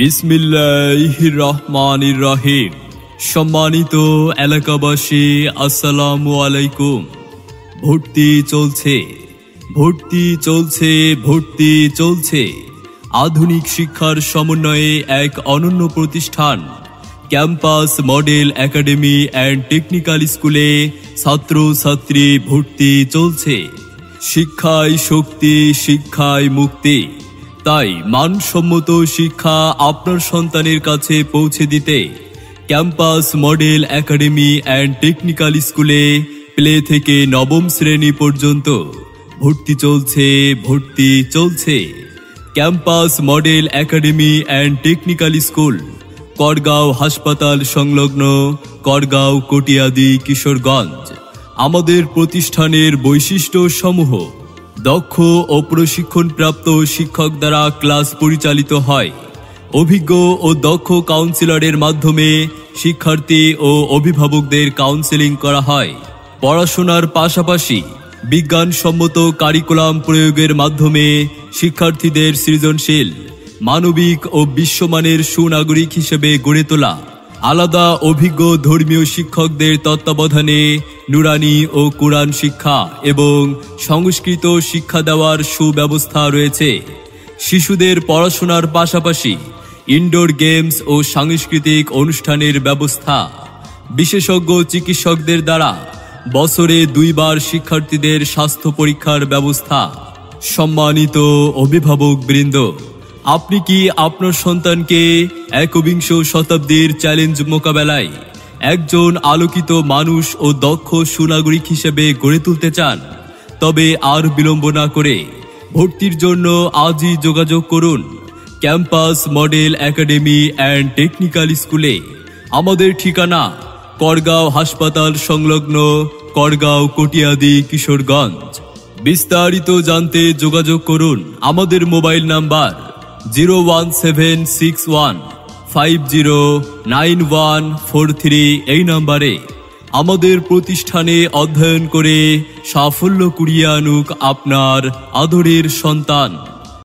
বিসমিল্লাহির রহমানির রহিম। সম্মানিত এলাকাবাসী, আসসালামু আলাইকুম। ভর্তি চলছে, ভর্তি চলছে, ভর্তি চলছে। আধুনিক শিক্ষার সমন্বয়ে এক অনন্য প্রতিষ্ঠান campus model academy and technical স্কুলে ছাত্রছাত্রী ভর্তি চলছে। শিক্ষায় শক্তি, শিক্ষায় মুক্তি। তাই মানসম্মত শিক্ষা আপনার সন্তানের কাছে পৌঁছে দিতে campus model academy and technical স্কুলে প্লে থেকে নবম শ্রেণী পর্যন্ত ভর্তি চলছে, ভর্তি চলছে। Campus model academy and technical school, Korgaon হাসপাতাল সংলগ্ন, করগাঁও কটিয়াদি, কিশোরগঞ্জ। আমাদের প্রতিষ্ঠানের বৈশিষ্ট্য সমূহ: দক্ষ ও প্রশিক্ষণপ্রাপ্ত শিক্ষক দ্বারা ক্লাস পরিচালিত হয়। অভিজ্ঞ ও দক্ষ কাউন্সিলরের মাধ্যমে শিক্ষার্থী ও অভিভাবকদের কাউন্সেলিং করা হয়। পড়াশোনার পাশাপাশি বিজ্ঞানসম্মত কারিকুলাম প্রয়োগের মাধ্যমে শিক্ষার্থীদের সৃজনশীল, মানবিক ও বিশ্বমানের সুনাগরিক হিসেবে গড়ে তোলা। আলাদা অভিজ্ঞ ধর্মীয় শিক্ষকদের তত্ত্বাবধানে নুরানি ও কুরআন শিক্ষা এবং সংস্কৃত শিক্ষা দেওয়ার সুব্যবস্থা রয়েছে। শিশুদের পড়াশোনার পাশাপাশি ইনডোর গেমস ও সাংস্কৃতিক অনুষ্ঠানের ব্যবস্থা। বিশেষজ্ঞ চিকিৎসকদের দ্বারা বছরে 2 বার শিক্ষার্থীদের স্বাস্থ্য পরীক্ষার ব্যবস্থা। সম্মানিত অভিভাবক বৃন্দ, আপনি কি আপনার সন্তানকে একবিংশ শতাব্দীর চ্যালেঞ্জ মোকাবেলায় একজন আলোকিত মানুষ ও দক্ষ সুনাগরিক হিসেবে গড়ে তুলতে চান? তবে আর বিলম্ব না করে ভর্তির জন্য আজই যোগাযোগ করুন campus model academy and technical স্কুলে। আমাদের ঠিকানা করগাঁও হাসপাতাল সংলগ্ন, করগাঁও কটিয়াদি, কিশোরগঞ্জ। বিস্তারিত জানতে যোগাযোগ করুন আমাদের মোবাইল নাম্বার 01761509143 এই নাম্বারে। আমাদের প্রতিষ্ঠানে অধ্যয়ন করে সাফল্য কুড়িয়ে আনুক আপনার আদরের সন্তান।